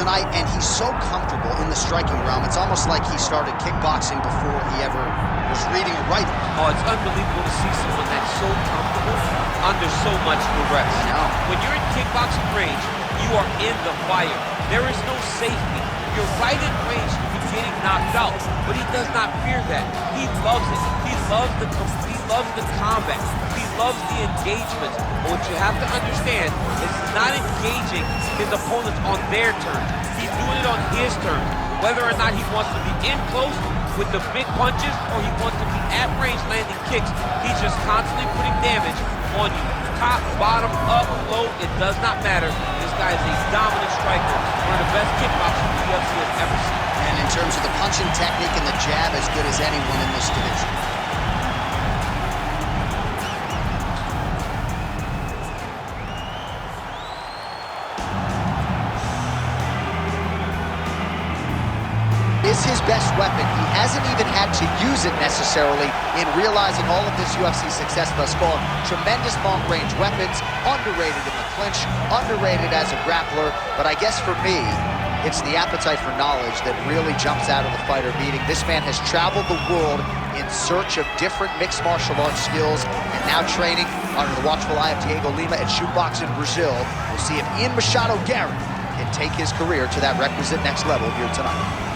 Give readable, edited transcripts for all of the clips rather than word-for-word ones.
tonight, and he's so comfortable in the striking realm. It's almost like he started kickboxing before he ever was reading a rifle. Oh, it's unbelievable to see someone that's so comfortable under so much duress. No. When you're in kickboxing range, you are in the fire. There is no safety. You're right in range to be getting knocked out, but he does not fear that. He loves it. He loves the combat. He loves the engagement. But what you have to understand is he's not engaging his opponents on their terms. He's doing it on his terms. Whether or not he wants to be in close with the big punches or he wants to be at range landing kicks, he's just constantly putting damage on you. Top, bottom, up, low, it does not matter. This guy is a dominant striker. One of the best kickboxers the UFC has ever seen. And in terms of the punching technique and the jab, as good as anyone in this division. Is his best weapon. He hasn't even had to use it necessarily in realizing all of this UFC success thus far. Tremendous long-range weapons, underrated in the clinch, underrated as a grappler, but I guess for me, it's the appetite for knowledge that really jumps out of the fighter meeting. This man has traveled the world in search of different mixed martial arts skills and now training under the watchful eye of Diego Lima at Shootbox in Brazil. We'll see if Machado Garry can take his career to that requisite next level here tonight.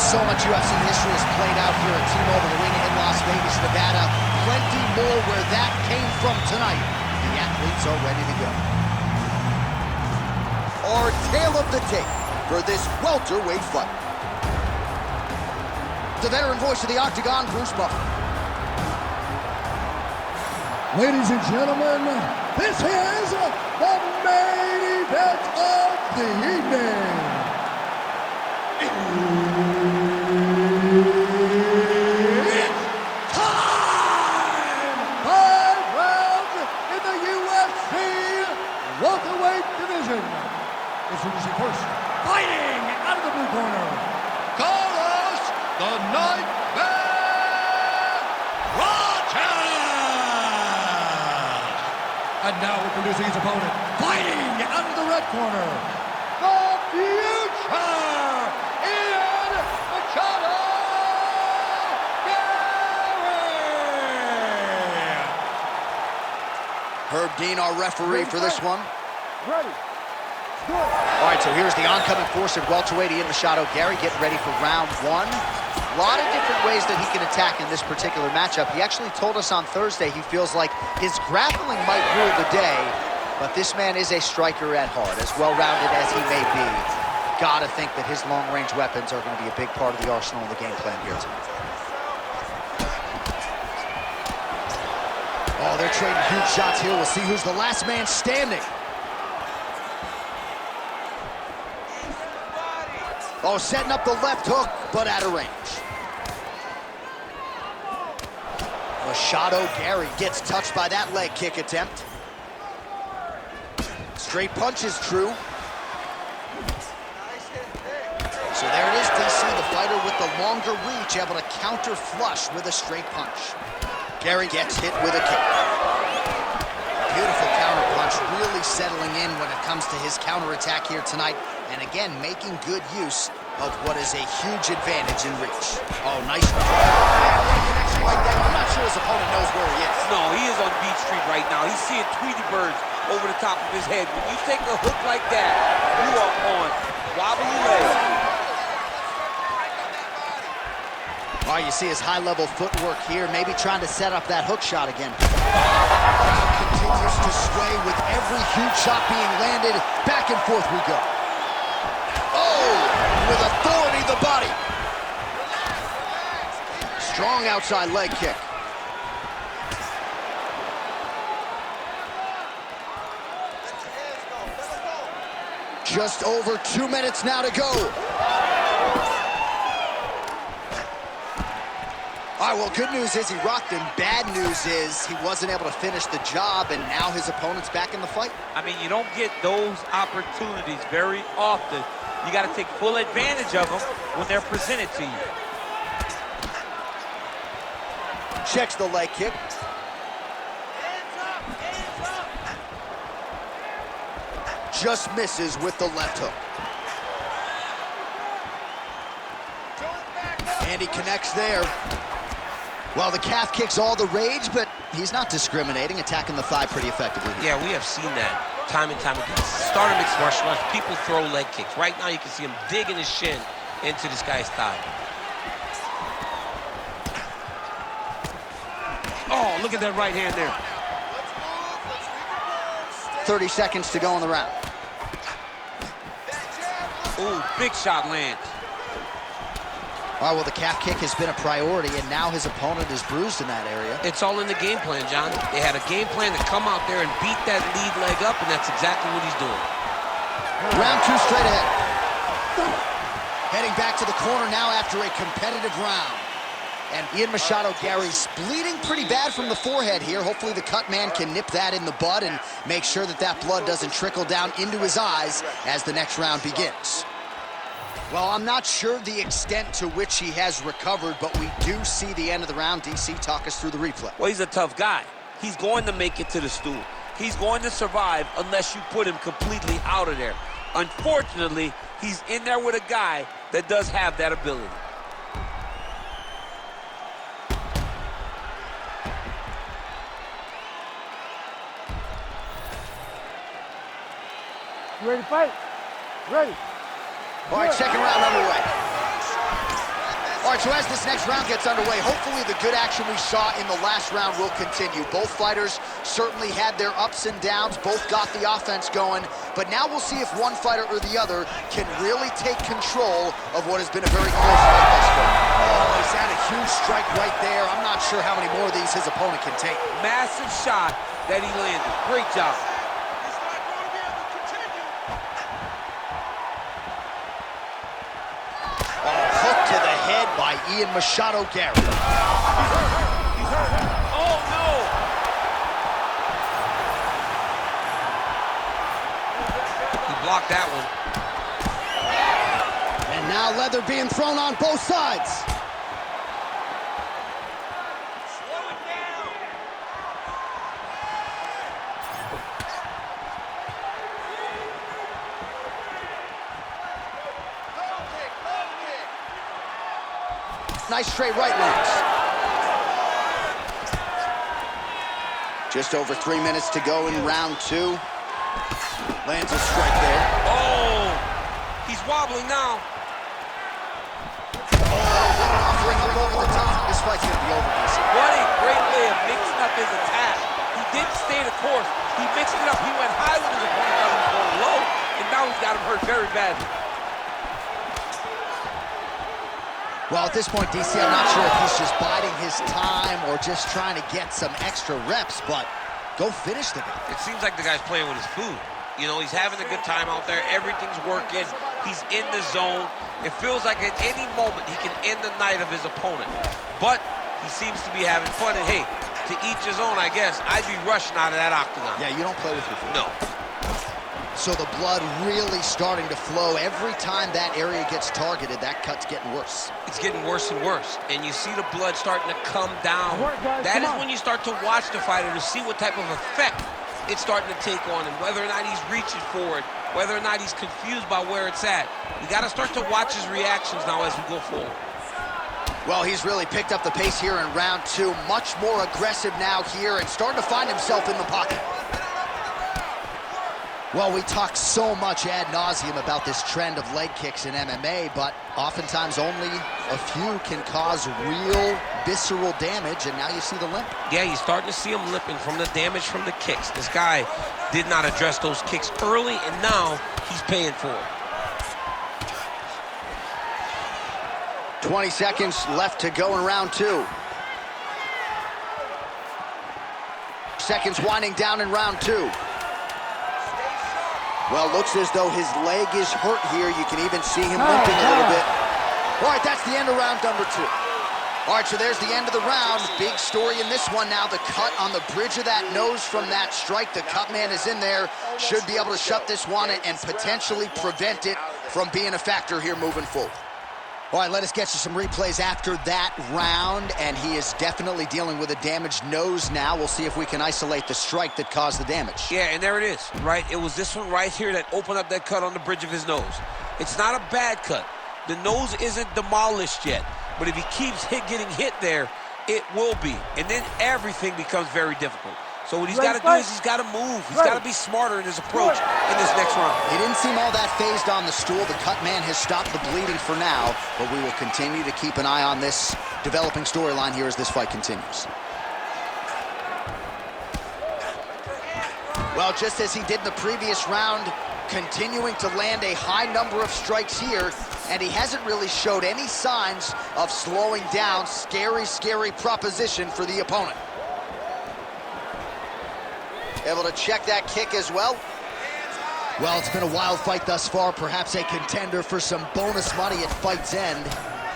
So much UFC history has played out here at T-Mobile Arena in Las Vegas, Nevada. Plenty more where that came from tonight. The athletes are ready to go. Our tale of the tape for this welterweight fight. The veteran voice of the Octagon, Bruce Buffer. Ladies and gentlemen, this is the main event of the evening. Introducing first, fighting out of the blue corner, Carlos the Nightmare Prates! And now introducing his opponent, fighting out of the red corner, the future, Machado Garry! Herb Dean, our referee for this one. Ready. All right, so here's the oncoming force at welterweight, Machado Garry, getting ready for round one. A lot of different ways that he can attack in this particular matchup. He actually told us on Thursday he feels like his grappling might rule the day, but this man is a striker at heart, as well-rounded as he may be. Gotta think that his long-range weapons are going to be a big part of the arsenal of the game plan here tonight. Oh, they're trading huge shots here. We'll see who's the last man standing. Oh, setting up the left hook, but out of range. Machado Garry gets touched by that leg kick attempt. Straight punch is true. So there it is, DC, the fighter with the longer reach, able to counter flush with a straight punch. Garry gets hit with a kick. Beautiful counter punch, really settling in when it comes to his counterattack here tonight. And again, making good use of what is a huge advantage in reach. Oh, nice connection like that. I'm not sure his opponent knows where he is. No, he is on Beach Street right now. He's seeing Tweety birds over the top of his head. When you take a hook like that, you are on wobbly legs. All right, you see his high-level footwork here, maybe trying to set up that hook shot again. Crowd continues to sway with every huge shot being landed. Back and forth we go. Oh, with authority, the body. Strong outside leg kick. Just over 2 minutes now to go. All right, well, good news is he rocked him. Bad news is he wasn't able to finish the job, and now his opponent's back in the fight. I mean, you don't get those opportunities very often. You got to take full advantage of them when they're presented to you. Checks the leg kick. just misses with the left hook. And he connects there. Well, the calf kick's all the rage, but he's not discriminating, attacking the thigh pretty effectively. Yeah, we have seen that time and time again. Start a mixed martial arts, people throw leg kicks. Right now, you can see him digging his shin into this guy's thigh. Oh, look at that right hand there. 30 seconds to go in the round. Ooh, big shot lands. All right, well, the calf kick has been a priority, and now his opponent is bruised in that area. It's all in the game plan, John. They had a game plan to come out there and beat that lead leg up, and that's exactly what he's doing. Round 2 straight ahead. Heading back to the corner now after a competitive round. And Machado Garry's bleeding pretty bad from the forehead here. Hopefully the cut man can nip that in the bud and make sure that that blood doesn't trickle down into his eyes as the next round begins. Well, I'm not sure the extent to which he has recovered, but we do see the end of the round. DC, talk us through the replay. Well, he's a tough guy. He's going to make it to the stool. He's going to survive unless you put him completely out of there. Unfortunately, he's in there with a guy that does have that ability. You ready to fight? Ready. All right, second round underway. All right, so as this next round gets underway, hopefully the good action we saw in the last round will continue. Both fighters certainly had their ups and downs, both got the offense going, but now we'll see if one fighter or the other can really take control of what has been a very close fight thus far. Oh, he's had a huge strike right there. I'm not sure how many more of these his opponent can take. Massive shot that he landed. Great job. By Machado Garry. Oh, no! He blocked that one. And now leather being thrown on both sides. Slow it down. Nice straight right lands. Just over 3 minutes to go in round 2. Lands a strike there. Oh, he's wobbling now. Oh, offering up over the top. This fight's gonna be over, DC. What a great way of mixing up his attack. He didn't stay the course. He mixed it up. He went high with his opponent, got him going low, and now he's got him hurt very badly. Well, at this point, DC, I'm not sure if he's just biding his time or just trying to get some extra reps, but go finish the guy. It seems like the guy's playing with his food. You know, he's having a good time out there. Everything's working. He's in the zone. It feels like at any moment he can end the night of his opponent. But he seems to be having fun. And hey, to each his own, I guess. I'd be rushing out of that octagon. Yeah, you don't play with your food. No. So the blood really starting to flow. Every time that area gets targeted, that cut's getting worse. It's getting worse and worse. And you see the blood starting to come down. Guys, that is when you start to watch the fighter to see what type of effect it's starting to take on him, whether or not he's reaching for it, whether or not he's confused by where it's at. We got to start to watch his reactions now as we go forward. Well, he's really picked up the pace here in round 2. Much more aggressive now here and starting to find himself in the pocket. Well, we talk so much ad nauseum about this trend of leg kicks in MMA, but oftentimes only a few can cause real visceral damage, and now you see the limp. Yeah, you're starting to see him limping from the damage from the kicks. This guy did not address those kicks early, and now he's paying for it. 20 seconds left to go in round 2. Seconds winding down in round 2. Well, looks as though his leg is hurt here. You can even see him limping a little bit. All right, that's the end of round number 2. All right, so there's the end of the round. Big story in this one now. The cut on the bridge of that nose from that strike. The cut man is in there. Should be able to shut this one and potentially prevent it from being a factor here moving forward. All right, let us get you some replays after that round, and he is definitely dealing with a damaged nose now. We'll see if we can isolate the strike that caused the damage. Yeah, and there it is, right? It was this one right here that opened up that cut on the bridge of his nose. It's not a bad cut. The nose isn't demolished yet, but if he keeps getting hit there, it will be, and then everything becomes very difficult. So what he's got to do is he's got to move. He's got to be smarter in his approach in this next round. He didn't seem all that phased on the stool. The cut man has stopped the bleeding for now, but we will continue to keep an eye on this developing storyline here as this fight continues. Well, just as he did in the previous round, continuing to land a high number of strikes here, and he hasn't really showed any signs of slowing down. Scary, scary proposition for the opponent. Able to check that kick as well. Well, it's been a wild fight thus far, perhaps a contender for some bonus money at fight's end.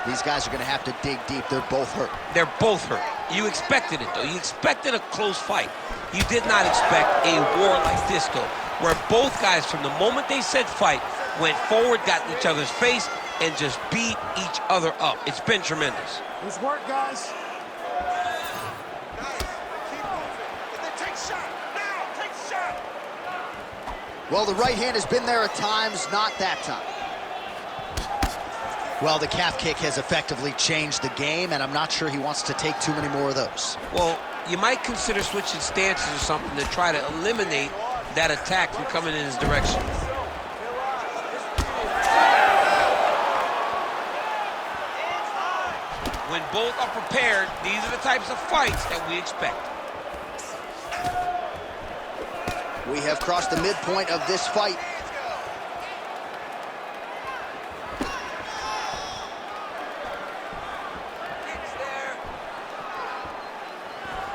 These guys are going to have to dig deep. They're both hurt. They're both hurt. You expected it, though. You expected a close fight. You did not expect a war like this, though, where both guys, from the moment they said fight, went forward, got in each other's face, and just beat each other up. It's been tremendous. Good work, guys. Well, the right hand has been there at times, not that time. Well, the calf kick has effectively changed the game, and I'm not sure he wants to take too many more of those. Well, you might consider switching stances or something to try to eliminate that attack from coming in his direction. When both are prepared, these are the types of fights that we expect. We have crossed the midpoint of this fight.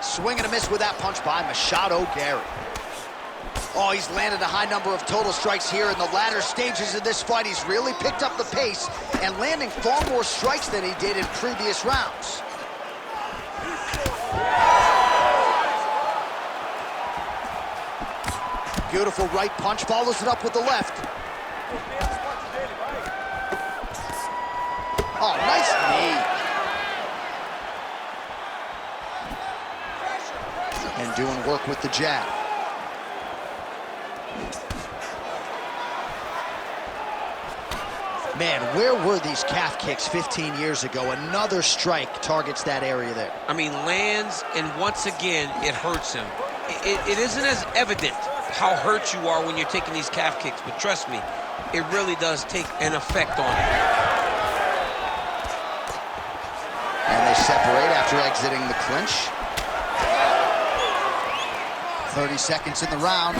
Swing and a miss with that punch by Machado Garry. Oh, he's landed a high number of total strikes here in the latter stages of this fight. He's really picked up the pace and landing far more strikes than he did in previous rounds. Beautiful right punch, follows it up with the left. Oh, nice knee. And doing work with the jab. Man, where were these calf kicks 15 years ago? Another strike targets that area there. I mean, lands, and once again, it hurts him. It isn't as evident how hurt you are when you're taking these calf kicks, but trust me, it really does take an effect on you. And they separate after exiting the clinch. 30 seconds in the round.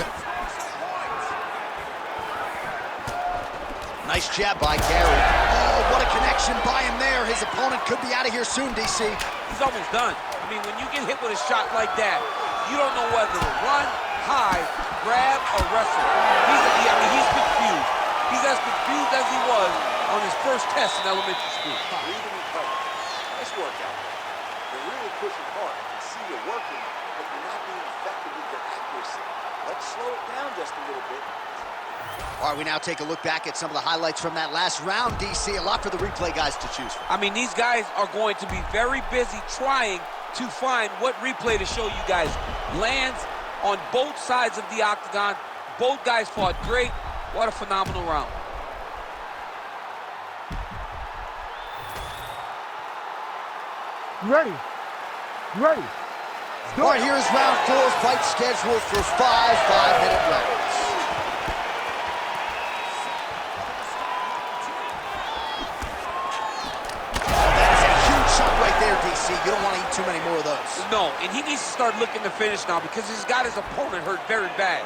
Nice jab by Garry. Oh, what a connection by him there. His opponent could be out of here soon, DC. He's almost done. I mean, when you get hit with a shot like that, you don't know whether to run, hide, grab, or wrestle. He's confused. He's as confused as he was on his first test in elementary school. Breathing and cutting. Nice workout. You're really pushing hard. I can see you're working, but you're not being effective with your accuracy. Let's slow it down just a little bit. All right, we now take a look back at some of the highlights from that last round, DC. A lot for the replay guys to choose from. I mean, these guys are going to be very busy trying to find what replay to show you guys. Lands on both sides of the octagon. Both guys fought great. What a phenomenal round. You ready? You ready? All right, here's round 4. Fight scheduled for 5 5-minute rounds. DC, you don't want to eat too many more of those. No, and he needs to start looking to finish now because he's got his opponent hurt very bad.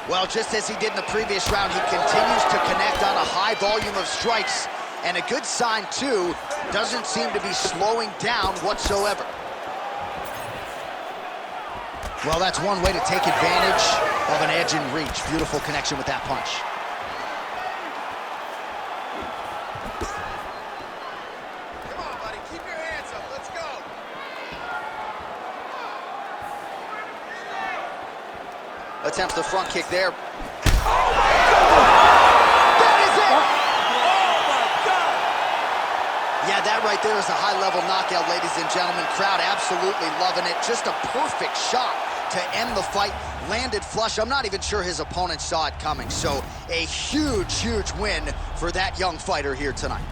Well, just as he did in the previous round, he continues to connect on a high volume of strikes. And a good sign, too, doesn't seem to be slowing down whatsoever. Well, that's one way to take advantage of an edge and reach. Beautiful connection with that punch. Attempts the front kick there. Oh my God! That is it! Yeah, that right there is a high-level knockout, ladies and gentlemen. Crowd absolutely loving it. Just a perfect shot to end the fight. Landed flush. I'm not even sure his opponent saw it coming. So a huge, huge win for that young fighter here tonight.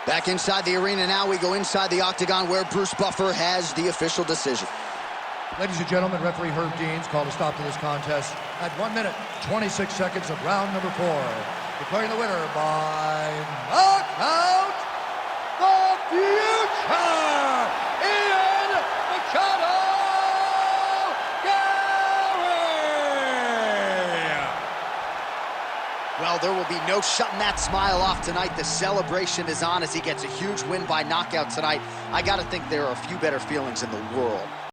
Back inside the arena now, we go inside the octagon where Bruce Buffer has the official decision. Ladies and gentlemen, referee Herb Deans called a stop to this contest at 1 minute, 26 seconds of round number 4. Declaring the winner by knockout, the future, Machado Garry! Well, there will be no shutting that smile off tonight. The celebration is on as he gets a huge win by knockout tonight. I got to think there are a few better feelings in the world.